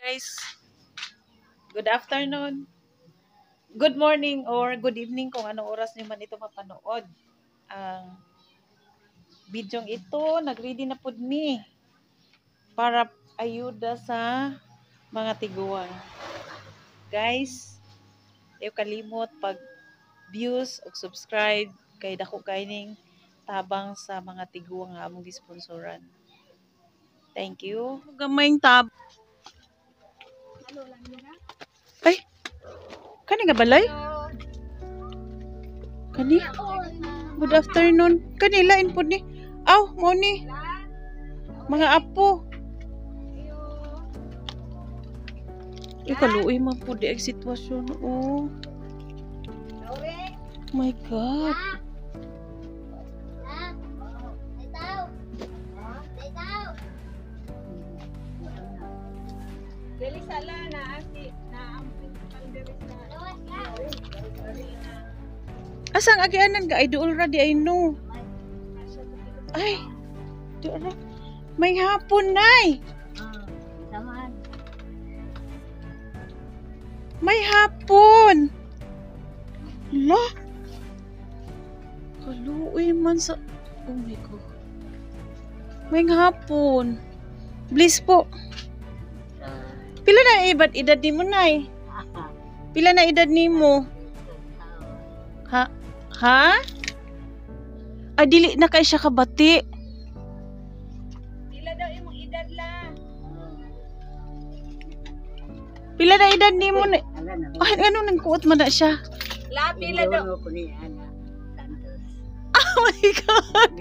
guys. Good afternoon. Good morning or good evening kung anong oras niyo man ito mapanood. Ang bidyong ito, nag-ready na po mi para ayuda sa mga tiguan. Guys, ayaw kalimot pag views o subscribe kay dako kaining tabang sa mga tiguan nga among gisponsoran. Thank you. Gamayng tab. Ay, kani nga balay? Kani? Good afternoon. Kani lain po ni. Aw, mo ni. Mga apo. Ikaluoy man po di ang sitwasyon. Oh. My God. Dili sala na asi na ang principal diri sa Asang agianan ka? Ay, dool ra di ay no. Ay, dool ra. May hapon, nay. Samahan. May hapon. Hala. Kaluoy man sa... Oh my God. May hapon. Bliss po. Pila na edad ni mo, nay? Pila na edad ni mo? Ha? Ha? Ay, dili na kay siya kabati. Pila daw imong edad la. Pila na edad ni mo? Ay, ano nang kuot man na siya? La pila daw. Oh my God.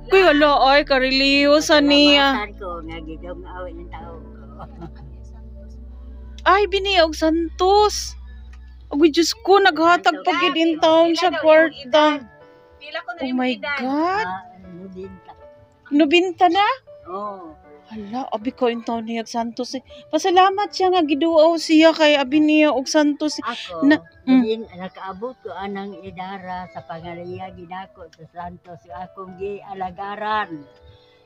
Kuy, wala, ay, kareliyosa niya. Ay, biniyog Santos. Agui, Diyos ko, naghatag pa gid in town sa kwarta. Pila ko na Oh imong my edad. God. Nubinta na? Oh. Hala, abi ko in town niya Santos. Pasalamat siya nga giduaw siya kay abi niya og Santos. Ako, nakaabot ko anang idara sa pangaliya ginako sa Santos. Akong gialagaran.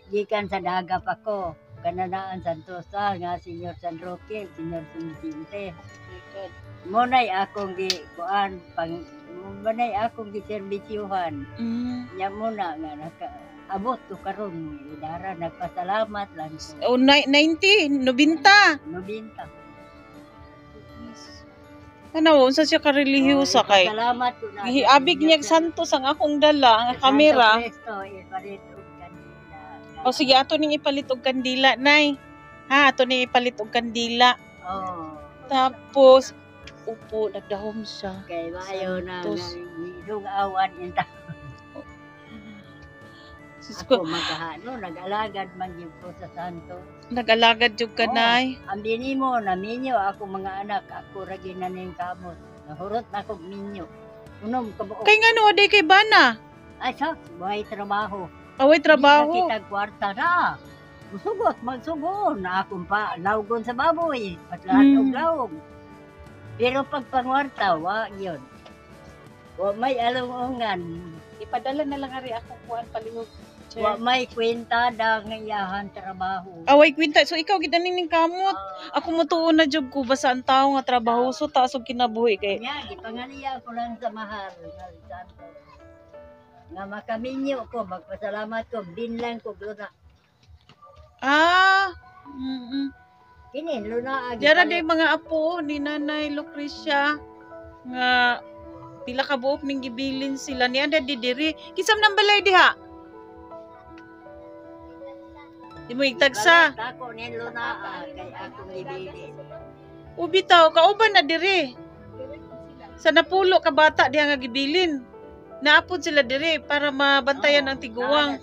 Gikan sa dagap ako. Kananaan Santosa nga Senyor San Roque, Senyor Suminte. Munay akong kuan pang munay akong giserbisyuhan. Nya muna nga nakaabot ko karon idara nagpasalamat lang ko. Oh, 90, 90. 90. Ano, unsa siya karelihiyosa kay? Salamat ko na. Giabig niya Santos ang akong dala, ang kamera. O sige, ato ning ipalit og kandila, nay. Ha, ato ning ipalit og kandila. Oh. Tapos, upo, nagdahom siya. Kay mayo na Santos. nidong awan inta. Ako magahano, nag-alagad man gyud ko sa Santos. Nag-alagad jud ka, nay. Ang dinimo na minyo ako mga anak, ako ra ginaning kamot. Nahurot na ko minyo. Unom ka buok. Kay ngano aday kay bana? Ay sa buhay trabaho. Away trabaho. Kita kwarta na. Musugot, magsugon na akong pa lawgon sa baboy. Patlahat og lawg. Pero pag pangwarta, wa yun. Wa may alungungan. Ipadala na lang ari ako kuan palihog. Wa may kwenta da ngayahan trabaho. Away kwinta. So ikaw gid ning kamot. Ako mo tuon na jud ko basta ang tawo nga trabaho so taas og kinabuhi kay. Nya gipangaliya ko lang sa mahal nga Santos. Nga makaminyo ko, magpasalamat ko, binlang ko luna. Ah. Kini luna agi. Diara day mga apo ni Nanay Lucrecia nga pila ka buok ning gibilin sila ni anda di diri. Kisam nang balay diha? Di mo igtagsa. Ako ni luna kay akong gibilin. Ubitaw kauban na diri. Sa napulo ka bata diha nga gibilin. Naapod sila diri para mabantayan ang tiguang.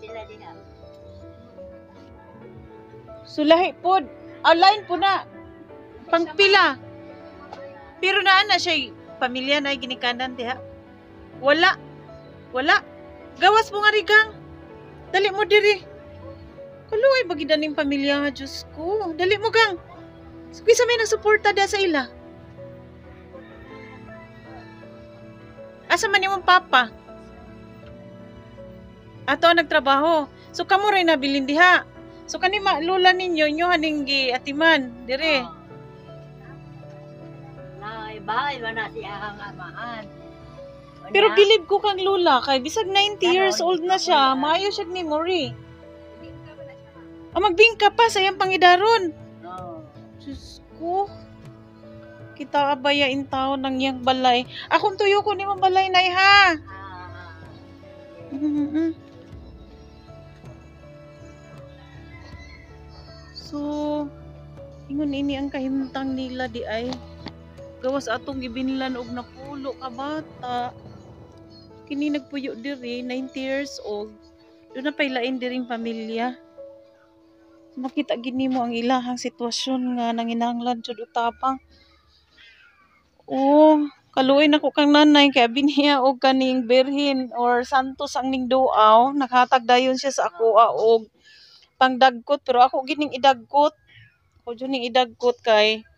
Sulahi pod. Online po na. Pangpila. Pero naa siya pamilya na ginikanan diha. Wala. Wala. Gawas mo nga rigang. Dali mo diri. Kaluoy bagi daning pamilya nga Diyos ko. Dali mo gang. Kisa may nagsuporta da sa ila. Asa man imong papa? Ato nagtrabaho. So kamo rin nabilin diha. So kani lula ninyo inyo haning gi atiman dire. Oh. Na bahay man na siya ang amahan. Pero bilib ko kang lula kay bisag 90 years Karon, old na siya, maayo siya memory. Bingka ba na siya, ma'am? Ah, magbingka pa sa iyang pangidaron. Oh. Diyos ko. Kita abayain tao ng iyang balay. Akong tuyo ko ni mong balay na ha. Mm-mm. So, ingon ini ang kahimtang nila di ay. Gawas atong gibinlan og napulo ka bata. Kini nagpuyo diri 90 years old. Doon na pailain diring pamilya. Makita gini mo ang ilahang sitwasyon nga nanginahanglan jud utapang. Oh, kaluoy na ko kang nanay kay abi niya og kaning birhin or santos ang ning duaw, nakahatag dayon siya sa ako og pangdagkot pero ako gining idagkot. Ako jud ning idagkot kay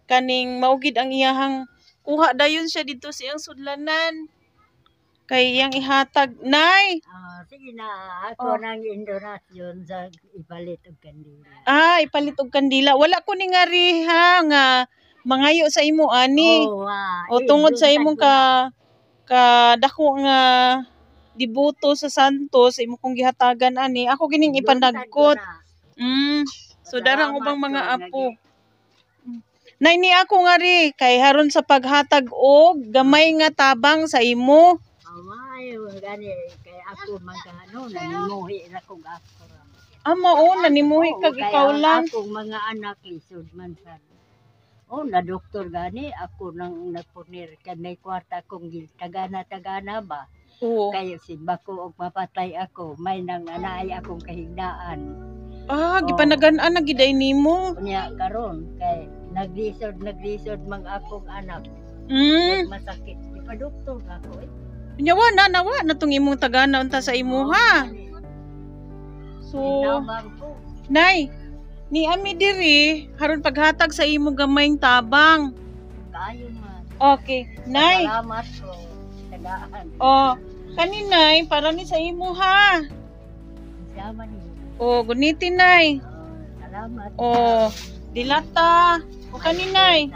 kaning maugid ang iyahang kuha dayon siya dito sa iyang sudlanan. Kay iyang ihatag nay. Sige na, ako Oh. nang indonasyon sa ipalit og kandila. Ipalit og kandila. Wala ko ni nga ri ha nga mangayo sa imo ani. O tungod sa imong ka dako nga dibuto sa santos sa imo kong gihatagan ani, ako gining ipandagkot. So darang ubang mga apo. Nay ni ako nga ri kay haron sa paghatag og gamay nga tabang sa imo. Amayo, gani, kay ako magkano, nanimuhi na kong ako. Mao nanimuhi kag ikaw lang. Akong mga anak, lisod man sa. Na doktor gani, ako nang nagpunir, kay may kwarta kong tagana ba. Oo. Kaya simba ko og mapatay ako, may nang anay akong kahigdaan. Gipanagan-an na giday nimo. Unya karon kay naglisod mang akong anak. Masakit. Di pa doktor ako eh. Nyawa na tong imong tagana unta sa imo ha. So, Tabang ko. nay, ni ami diri haron paghatag sa imo gamayng tabang. Kayo man. Okay, nay. Salamat ko. Tagaan. Kaninay para ni sa imo ha. Salamat niyo. Gunitin nay. Salamat. Dilata. Kaninay.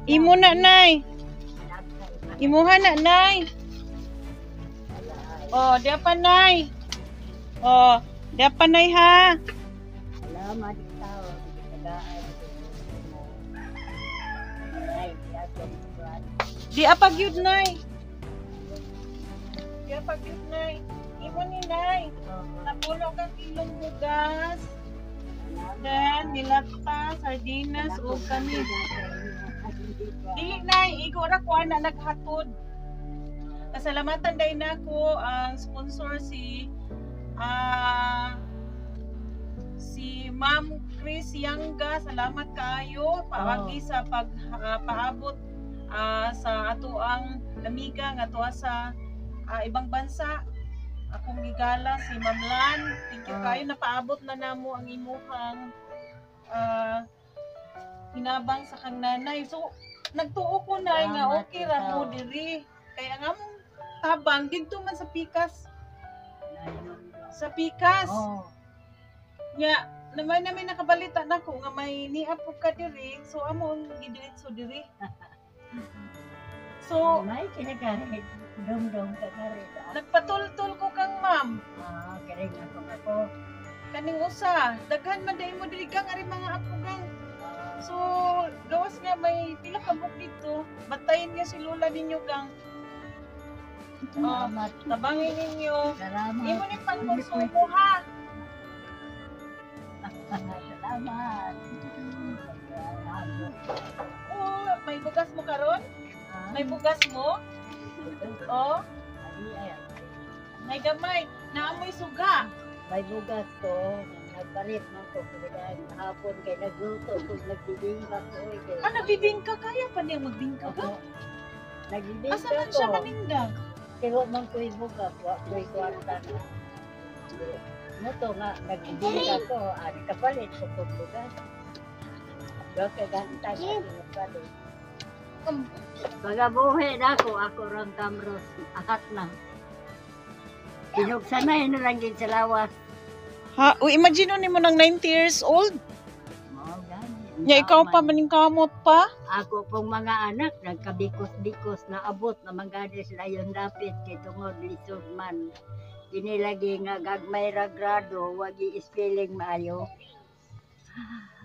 Imo na nay. Imuha na nay. Diya pa nay. Diya pa nay ha. Salamat ikaw. Tagaan. Ay, Di apag yun nay. Di apag yun nay. Imo ni nay. Napulo ka kilong bugas. Then, dilata, sardinas, o kani. Dili nay, igo ra ko na naghatod. Kasalamatan day nako ang sponsor si Ma'am Chris Yangga. Salamat kaayo paagi sa paabot sa ato ang amiga nga tuwa sa ibang bansa. Akong gigala si Ma'am Lan. Thank you kayo napaabot na namo ang imuhang hinabang sa kang nanay. So nagtuo ko na nga okay ra mo diri. Kaya nga mong tabang dito man sa Pikas. Sa Pikas. Nya naman namin nakabalita nako nga may niapog ka diri. So among gidiretso diri. So may kinakarit. Dong-dong kakarit. Nagpatultol ko kang ma'am. Kiring ako. Kaning usa, daghan man dai mo diri kang ari mga apugang. So, gawas nga may pila ka book dito. Batayin nga si Lola ninyo kang. Salamat. Tabangin ninyo. Salamat. Imo ni pangkonsumo ha. Salamat. May bugas mo karon? May bugas mo? May gamay. Naamoy suga. May bugas ko. Nagpalit man ko. Hapon kay nagluto. Kung nagbibingka ko. Nagbibingka kaya pa niya magbingka ka? Nagbibingka ko. Asa man siya manindag? Kaya man ko ibuka. May kwarta na. Nato nga. Nagbibingka ko. Kapalit ko kung bugas. Doon kay gantay na pinagpalit. Pagabuhi na ako rang kamros. Akat na. Pinugsanay na lang din sa lawas. Ha, o imagine ni mo ng 90 years old. Mao gani. Nya ikaw pa maning kamot pa. Ako pong mga anak nagkabikos-bikos na abot na mangani sila yung dapit kay tungod lisod man. Kinilagi nga gagmay ra grado wagi spelling maayo.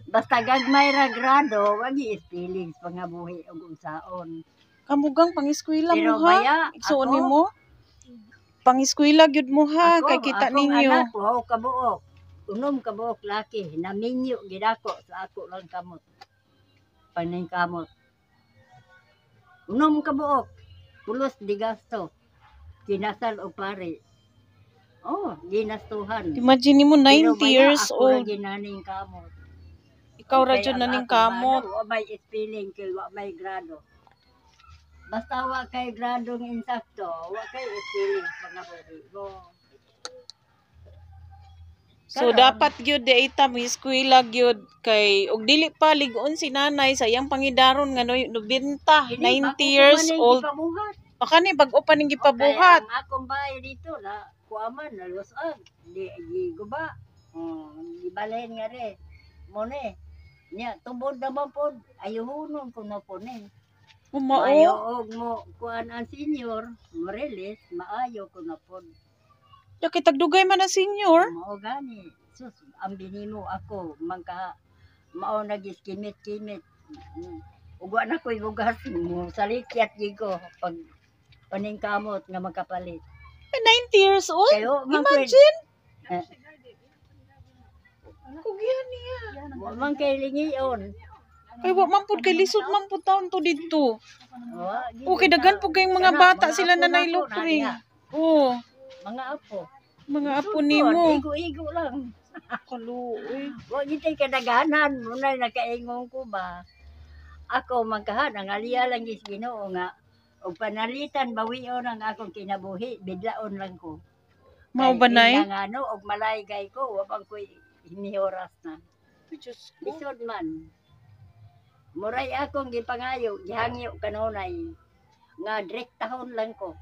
Basta gagmay ra grado wagi spelling pangabuhi og unsaon. Kamugang pangiskwela Pero mo ha. baya Igsuon ako, nimo. Pangiskwela gyud mo ha kay kita akong ninyo. anak ko kabuok. Unom kabuok laki naminyo gidako sa ako lang kamot. Paning kamot. Unom kabuok. Pulos di gasto. Kinasal o pare. Oh, ginastuhan. Imagine nimo 90 years ako ra old. ginaning kamot. Ikaw ra Kaya jud ang naning akong kamot. bana, Wa may spelling kay wa may grado. Basta wa kay gradong insakto, wa kay spelling pangabuhi mo. So Karon, dapat gyud di ita mo eskwela gyud kay og dili pa ligon si nanay sa iyang pangidaron nga 90 Hindi, 90 bako years ko man old. gipabuhat. Baka ni bag-o pa ning Okay, gipabuhat. ang akong bahay dito na kuaman na lusag. Di guba. Di balahin nga rin. Mone. Nya tubod naman po. Ayuhunon ko na po ni. Maayo Umao. og mo kuan ang senior. Moreles. Maayo ko na po. Ya kay tagdugay man ang senior. Mao gani. Sus, ang binimo ako. Mao nag-iskimit-kimit. Ugwa na ko'y bugas mo. Salikyat ko. Pag paning kamot nga magkapalit. 90 years old. Kayo, Imagine. Eh, Kugyan niya. wa man kay lingiyon. Kay wa man pud kay lisod man pud taon to didto. Wa, di Okay, kita- daghan po kayong mga Kana, bata mga sila apo nanay na to, Lukring. naniya. Oo, Mga apo. mga apo Sudkod, nimo. Igo-igo lang. Kaluoy. Wa gitay kadaganan. Muna nakaingon ko ba. Ako magkahan. Ang aliya lang is Ginoo nga. O panalitan, bawion ang akong kinabuhi. Bidlaon lang ko. Mao ba nay? Kay nga ano, og malaygay ko. Wapang ko hinihoras na. Diyos ko. Lisod man. Muray akong gipangayo, gihangyo kanunay. Nga direktahon lang ko.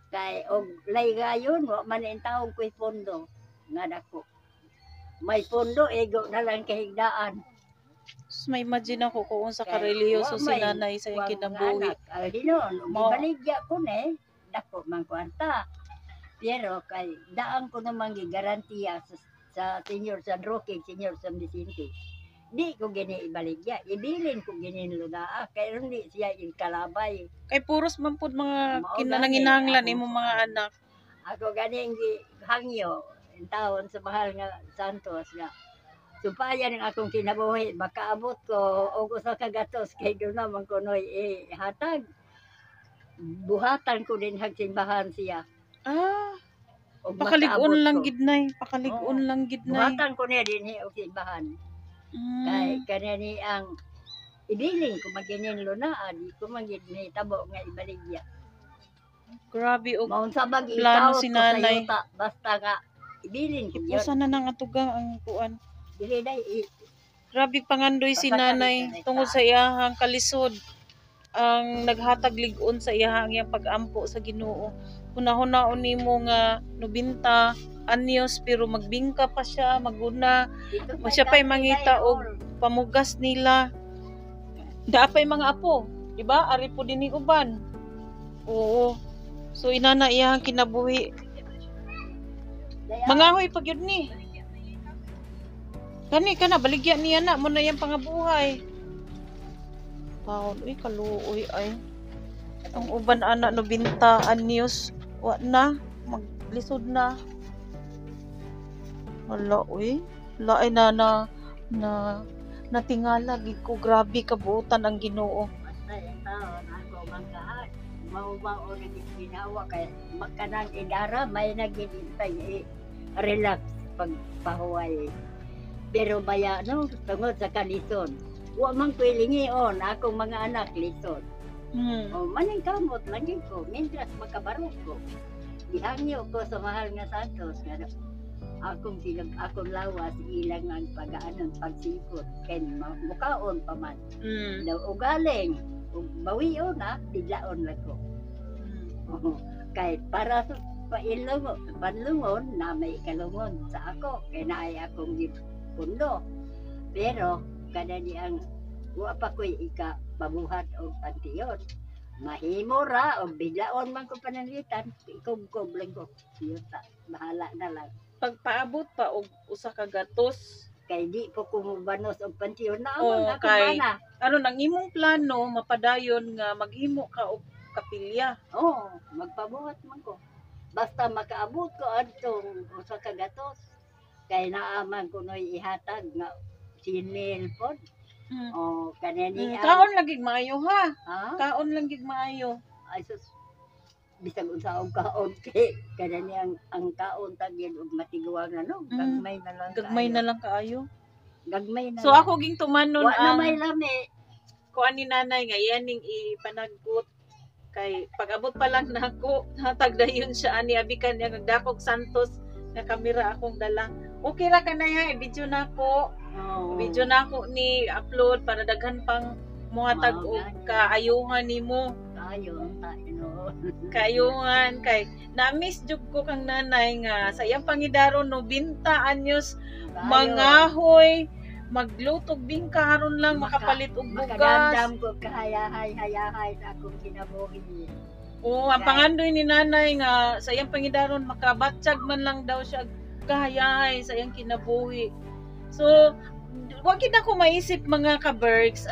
Kay og laygayon, wa man in taong ko'y pondo. Nga dako. May pondo, ego na lang kahigdaan. May imagine ako kung sa Kay kareliyoso wa si may nanay sa iyang wang kinabuhi. anak. Hinon, Mao- gibaligya ko ne, dako man kwanta. Pero kay daan ko naman gigarantiya sa Senior San Roque, Senior San Vicente. Di ko gini ibaligya. Ibilin ko gini ludaa. Kaya hindi siya kalabay. Kay puros man pud mga Mao kinananginanglan gani, imo ako- mga anak. Ako ganing hangyo in taon sa mahal nga Santos nga. Supayan ang akong kinabuhi. Makaabot ko og usa ka gatos kay doon naman ko noy hatag. Buhatan ko din hagsimbahan siya. Ah, Og pakaligon makaabot lang ko. gid nay. Pakaligon Oo. lang gid nay. Buhatan ko niya din og simbahan. Kay Mm. kanani ang ibiling ko maginin lunaan, di ko magid ni tabo nga ibaligya. Grabe og Maun sa bag Plano itaot si ko sa nanay. yuta, basta nga ibilin ko yun. ipusa na nang atugang ang kuan. Dili day Grabe pangandoy si Basta nanay kami- tungod sa iyahang kalisod ang naghatag lig-on sa iyahang iyang pag-ampo sa Ginoo. Hunahon nimo nga 90 anyos pero magbingka pa siya, maguna, dito siya pa'y mangita og og pamugas nila. Daapay mga apo, di ba? Ari po din ni uban. Oo. So inana iyahang kinabuhi. Mangahoy pag yun ni. Kani ka na, baligya niya na, mo na yung pangabuhay. Taon, uy, kaluoy ay. Ang uban anak no binta, anyos, wa na, maglisod na. Wala, uy. Laay na natingala, gid ko, grabe kabuutan ang Ginoo. basta itaon ako mangkahan. Mao-mao na ginawa kay magkanang idara may nagintay relax pag pahuway. Pero baya no tungod sa kalison. Wa man ko ilingion akong mga anak lison. O maning kamot lagi ko mientras makabarok ko. Gihangyo ko sa mahal nga Santos nga akong akong lawas ilang ang pag-aanon pagsikot kay mukaon pa man. Daw ugaling ug bawion na biglaon lang ko. Oo. Kay para panlungon na may kalungon sa ako kay naay akong gipundo. Pero kada niyang wa pa ko'y pabuhat og pantiyon. Mahimo ra o biglaon man ko pananglitan, ikog-kog lang ko. Siyota, bahala na lang. Pagpaabot pa og usa ka gatos. Kay di po kumubanos og pantiyon na Oo, amon ako kay- bana. Ano nang imong plano mapadayon nga maghimo ka og kapilya. Oo, magpabuhat man ko. Basta makaabot ko adtong usa ka gatos. Kay naaman ko noy ihatag nga sinil pod. Mm. O kanini Kaon lang gid maayo ha. ha? Kaon lang gid maayo. Ay sus. Bisag unsa og kaon kay kanini ang kaon tagyan og matiguang na no. Gagmay na lang. Gagmay kaayo. na lang kaayo. Gagmay na. So lang. ako ging tumanon wa na ang may lami. kuan ni nanay nga yaning ipanagot kay pag-abot pa lang nako hatag dayon siya ani abikan niya nagdakog Santos nga kamera akong dala. Okay ra kanay ha, i-video nako. Oo. Video nako ni upload para daghan pang muhatag Mao, og gani. kaayuhan nimo. Kayo tayo. Kaayuhan kay na-miss jud ko kang nanay nga sa iyang pangidaron 90 anyos mangahoy maglutog bingka haron lang makapalit og bugas. Makadamdam ko kahayahay sa akong kinabuhi. Oo, ang pangandoy ni nanay nga sa iyang pangidaron makabatsag man lang daw siya kahayahay sa iyang kinabuhi. So, wag gid ako maisip mga ka-bergs.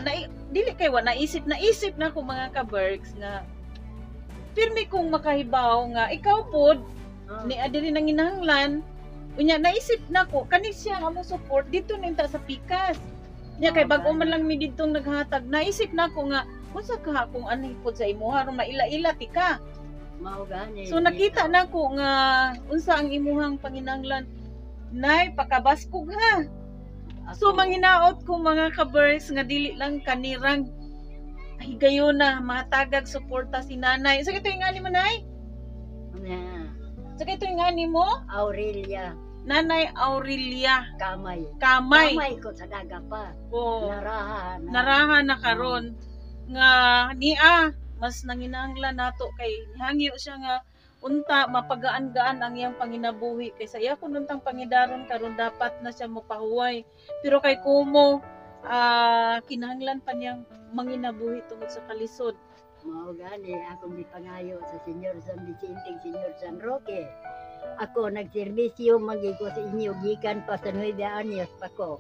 Dili kay wa naisip na ko mga ka-bergs nga pirmi kong makahibaw nga ikaw pod ni adiri nang inahanglan unya naisip na ko kani siya nga mo support dito ninta sa Pikas. Nya kay bag-o man lang mi didtong naghatag naisip na ko nga unsa ka kung ani pod sa imo aron maila-ila ti ka. Mao gani. So nakita na ko nga unsa ang imuhang panginahanglan. Nay pakabaskog ha. So manghinaot ko mga ka-bergs nga dili lang kanirang higayon na matagag suporta si nanay. So ito yung ani mo nay? So ito yung ani mo? Aurelia Nanay Aurelia Kamay. Kamay. Kamay ko sa daga pa. Oh, Narahan. naraha na karon nga niya mas nanginahanglan nato kay hangyo siya nga unta mapagaan-gaan ang iyang panginabuhi kay sa iya kun untang pangidaron karon dapat na siya mopahuway pero kay kumo kinahanglan pa niyang manginabuhi tungod sa kalisod. Mao gani akong gipangayo sa Senyor San Vicente, Senyor San Roque. Ako nagserbisyo magigo sa inyo gikan pa sa 9 anyos pa ko.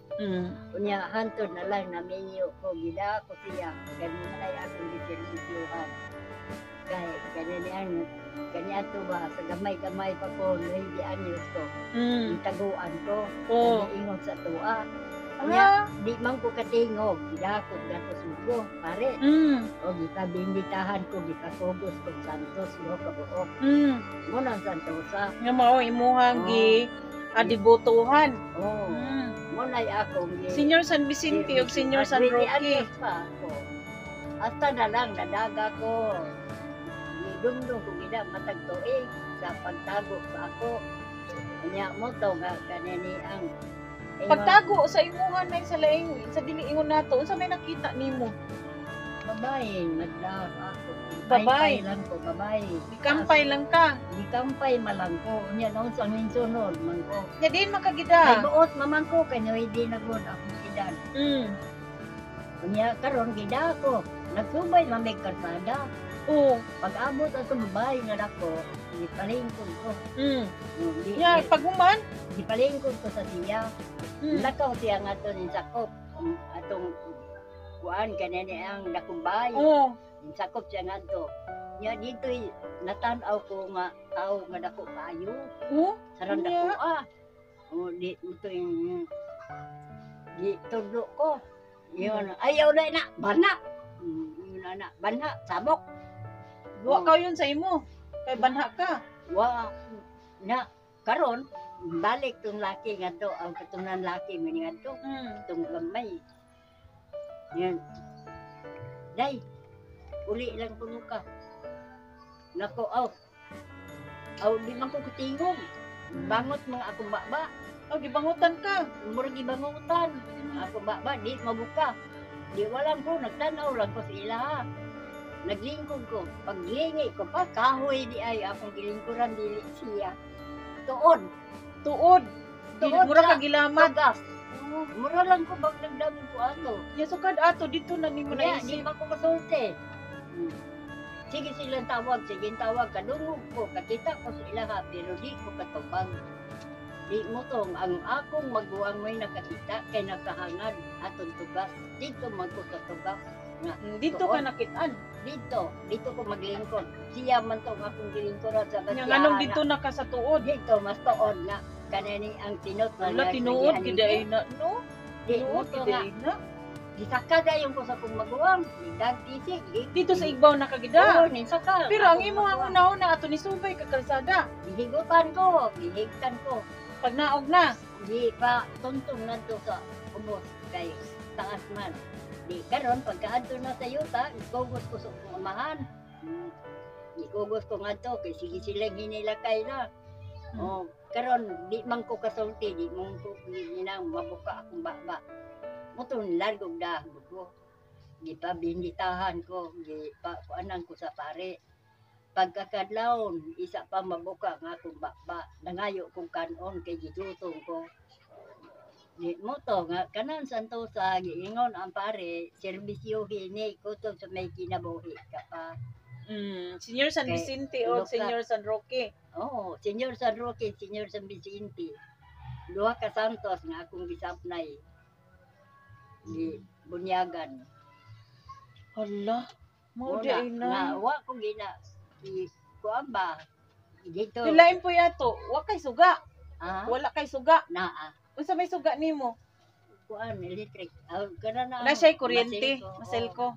Unya hantod na lang na minyo ko gida ko siya ganun na akong giserbisyohan. Kay kanya to ba sa gamay-gamay pa ko 9 anyos ko. Taguan ko. Oh. Ingon sa tuwa. Unya di man ko katingog gida ko gato sugo pare. O gitabimbitahan ko gikasugos ko Santos lo kabuok. Mo nang Santosa. Nga mao imuhang Oh. gi adibotohan. Oh. Mo nay ako Senior San Vicente ug Senior San Roque. pa ako. Hasta na lang nadaga ko. Gidumdum ko gida matag tuig sa pagtago sa ako. Unya mo to nga kanini ang Pagtago sa imuhan nay sa laing sa dili ingon nato unsa may nakita nimo? babae, naglaas ako. Babae? Pay lang ko, babae. Ikampay lang ka. Gikampay malang ko. Unya noon sa minsunod, man ko. Nya din May makagida. buot mamang ko, kaya hindi na good akong edad. Unya karon gida ko. Nagsubay mamay karsada. Oo. Pag-abot ako babae nga dako, gipalingkod ko. Nya paghuman. Gipalingkod ko sa siya. Lakaw siya nga to ni sakop. Atong kuan kanini ang nakumbay. Oo. Sakop siya nga to. Nya dito natanaw ko nga tao nga dako kayo. Oo. Sarang Nya. dako O di ito yung di tudlo ko. Yun, ayaw na banak. Yun na, banak, sabok. Duwa ka yun sa imo. Kay banha ka. Wa na karon balik tong laki nga to ang katunan laki mo nga to tong gamay. Yan. Day. Uli lang ko ka. Nako aw. Aw di man ko kutingog. Bangot mga akong baba. Oh, gibangutan ka. Murag gibangutan. Ako baba di mabuka. Di walang ko nagtanaw lang ko sa ila ha. naglingkod ko. Paglingi ko pa, kahoy di ay akong gilingkuran dili siya. Tuod. Tuod. Tuod Mura na. ka gilamat. Tagas. Mura lang ko bag nagdami ko ato. Ya sukad ato dito na nimo Kaya, di naisip. ba ko kasulti? Sige silang tawag, sige tawag, kadungog ko, kakita ko sa ilaha, pero di ko katubang. Di mo tong, ang akong maguwang may nakakita, kay nakahangad, atong tugas. Dito man ko sa tugas. Dito ka nakitaan. Dito ko maglingkod. Siya man tong akong gilingkoran sa Nga basyahan. nganong dito na ka sa tuod. Dito, mas tuod na. Kanani ang tinot na Wala tinuod gid ay na no. Di mo Tinuod to gid nga. ay na. Gisaka dayon ko sa kong maguwang. Ligdag tisik. Dito sa igbaw na kagida. Oo, ninsaka. Pero ang imo ang una-una ato ni subay ka kalsada. Gihigutan ko, gihigtan ko. Pag naog na. Di pa tuntong na to sa ubos kay taas man. Di karon pagkaadto na sa yuta, ikugos ko sa akong amahan. Ikugos ko nga to kay sige silang hinilakay na. Oh, karon di man ko kasulti, di man ko ginang mabuka akong baba. Muton largog dahog ko. Di pa binitahan ko, di pa kuanan ko sa pare. Pagkakadlawon, isa pa mabuka nga akong baba. Nangayo kong kanon kay gitutong ko. Di mo to nga kanan santo sa giingon ang pare, serbisyo hini ko to sa may kinabuhi ka pa. Senior San Kay Vicente o Luka. Senior San Roque. Oo, Senyor San Roque, Senyor San Vicente. Duha ka santos nga akong gisapnay. Di bunyagan. Hala. Mo di Muna, ay nga na. wa ko gina kuan ba dito. Pilain po yato. Wa kay suga. Ah, Wala kay suga. naa Unsa may suga nimo? kuan electric. Kana na. Na siya'y kuryente. Maselko.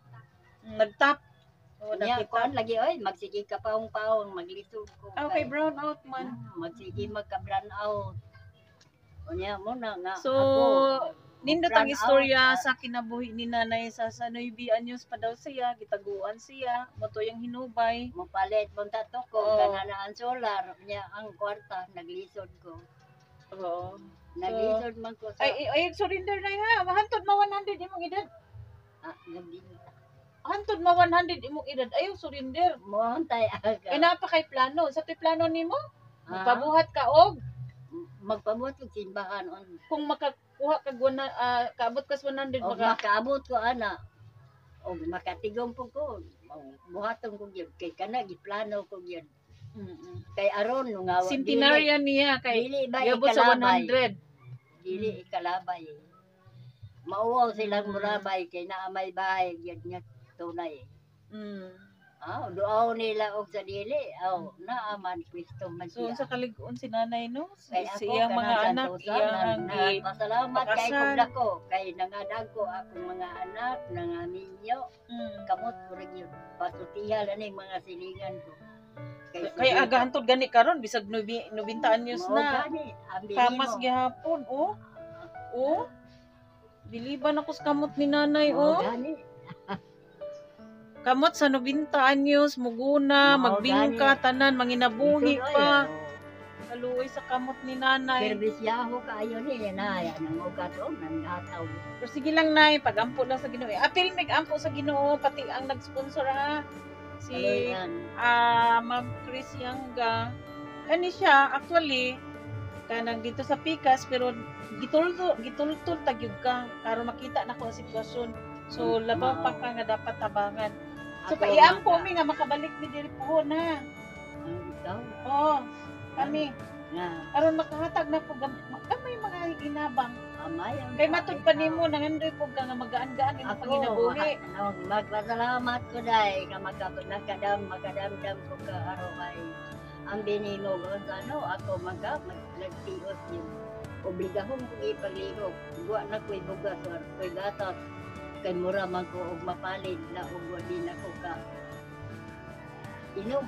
Nagtap. O Nya nakita. kuan lagi oy, magsige ka paong-paong maglisod ko. Okay, brown out man. Magsige magka-brown out. Unya mo na nga So, ako. nindot Brown ang istorya out, sa kinabuhi ni nanay sa Sanoybi Anyos pa daw siya, gitaguan siya, moto yung hinubay. Mopalit punta to ko, Oo. kana na ang solar, niya ang kwarta, naglisod ko. Oo. Naglisod man ko sa, Ay, surrender na ha. Mahantod ma 100 imong edad. gabi. Hantod ma 100 imong edad. Ayaw surrender. Mohantay aga. Kay naa pa kay plano. Sa to'y plano nimo, Ah, magpabuhat ka og magpabuhat ko simbahan on. kung makakuha ka kaabot ka sa 100 O maka makaabot ko ana. O makatigom po ko. Buhaton ko yun. Kay kana, giplano ko yun. Kay aron, nga centenarian niya kay dili ba iabot sa ikalabay? 100. Dili ikalabay. Mauwaw silang murabay kay naamay bahay yun nga tunay. Mm. Duaw nila og sa dili. Naaman Kristo man So siya. sa kaliguon si nanay no, Kay ako siyang mga anak iyang pasalamat kay pakasal. kung dako kay nangadag ko akong mga anak nangaminyo kamot ko rin yun pasutihan ani mga silingan ko Kay aga hantod gani karon bisag 90 anyos na. Kamas gihapon oh. Biliban ako sa kamot ni nanay gani Kamot sa 90 anyos, muguna, Oo, magbingka, tanan, manginabuhi Isuloy, pa. Kaluoy sa kamot ni nanay. Servisyaho kayo ni naya nang ugato nang hataw. Pero sige lang nay, pag-ampo lang sa Ginoo. Apil mig ampo sa Ginoo pati ang nag-sponsor ha. Si Ma'am Chris Yangga. Kani siya actually kanang dito sa Pikas pero gitultol tagyud ka karon makita nako ang sitwasyon. So labaw pa ka nga dapat tabangan. So paiampo mi nga makabalik mi diri puhon ha. Ikaw Oo. Kami nga aron makahatag na po gamay mga inabang. amay ang Kay matud pa nimo nangandoy po ka nga magaan-gaan imong panginabuhi. Magpasalamat ko dai nga makadamdam ko ka aron ang biningog ako nagtios yun. Obligahon ko ipaglihok. Buwa na ko'y bugas or ko'y gatas. Kay mura man ko og mapalid na og wali na ko ka inom.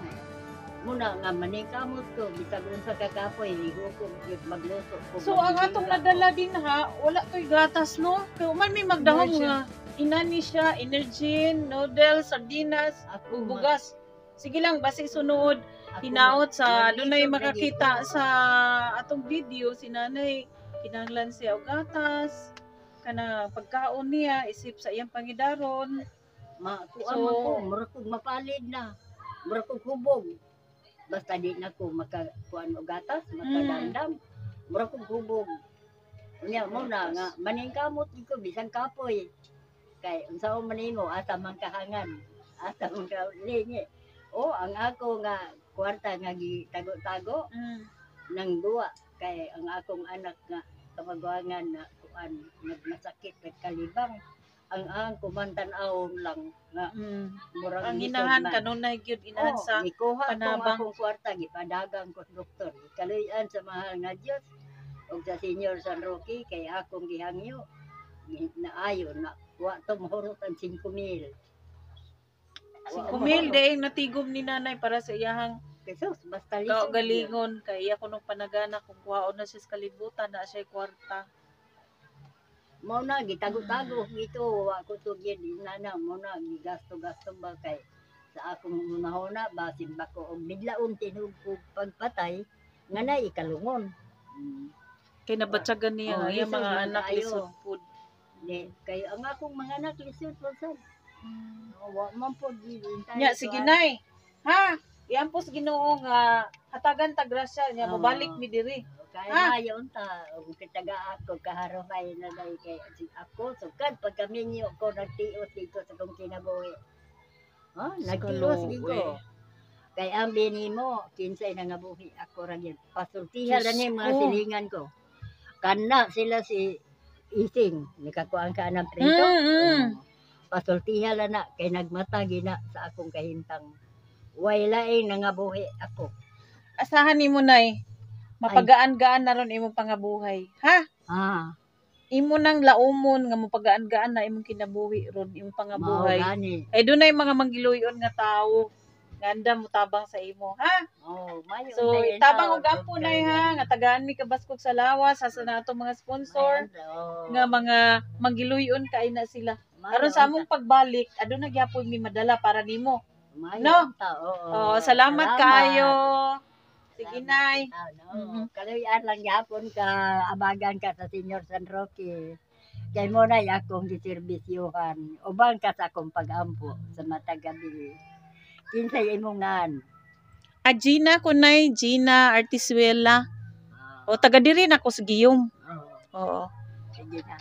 Muna nga maningkamot ko bisag unsa ka kapoy ligo ko magluto ko. So ang atong nadala din ha, wala to'y gatas no. Kay man may magdahom nga inani siya, Energin, noodles, sardinas, ug bugas. Sige lang basi sunod. Hinaot sa dunay makakita sa atong video si nanay kinahanglan siya og gatas kana pagkaon niya isip sa iyang pangidaron Makuha So- man ko, mura kog mapalid na. Mura kog hubog. Basta di na ko makakuan og gatas, makadamdam. Mura kog hubog. Unya mo na nga maningkamot gid ko bisan kapoy. Kay unsa man nimo asa man kahangan. Asa man ka lingi. O ang ako nga kwarta nga gitago-tago Mm. nang duwa kay ang akong anak nga kamagwangan na kuan nagmasakit kay kalibang ang kumantan-aw lang nga Mm. murag Ang lisod inahan man. kanunay gyud inahan Oo, sa gikuha panabang. akong kwarta gipadagang ko sa doktor. Kaluyan sa mahal nga Dios ug sa Senior San Roque kay akong gihangyo naayo na wa to mahurot ang 5,000. 5,000 daing natigom ni nanay para sa iyahang Pesos basta lisod. galingon kay iya kuno panagana kung kuhaon na siya sa kalibutan na siya kwarta. Mo na gitago-tago gito wa ko to gyud inana mo na gigasto-gasto ba kay sa akong unahona basin ba ko og biglaon tinud ko pagpatay nga na ikalungon. Kay nabatsagan niya Oh, nga iya lisod mga man anak kaayo. lisod food. Di kay ang akong mga anak lisod po sad. Wa man po di Nya sige nay. Ha? Iampos Ginoo nga hatagan ta grasya nya Oo. mobalik mi diri. kay Ha? mayon ta og kitaga ako kaharuhay na dai kay ako sugad pag kami niyo ko nagtios dito sa kong kinabuhi. Nagtios Kaluoy. dito. Kay ang binimo, kinsay na nga buhi ako ra gyud. Pasultihan Diyos ra ni mga ko. silingan ko. Kana sila si Ising, nikakuan ka ng prito. Pasultihan la na kay nagmata gina sa akong kahintang. Way laing nga buhi ako. Asahan nimo nay mapagaan-gaan na ron imong pangabuhay. Ha? Imo nang laumon nga mapagaan-gaan na imong kinabuhi ron imong Mao pangabuhay. gani. Ay dunay mga manggiluyon nga tawo nga andam mutabang sa imo. Ha? Mayo. So, tabang og ampo na ha, nga tagaan mi kabaskog sa lawas, sa na ato mga sponsor, nga mga manggiluyon kay na sila. Aron sa among pagbalik, aduna gyapon mi madala para nimo. No? Oh, salamat kaayo. Sige nay. Kaluyan lang yapon ka abagan ka sa Senior San Roque. Kay mo na akong giserbisyuhan. Ubang ka sa akong pag-ampo sa matagabi. Kinsay imongan. Gina kunay, Gina Artisuela. O taga diri na ko sa Giyom. Oo. Sige na.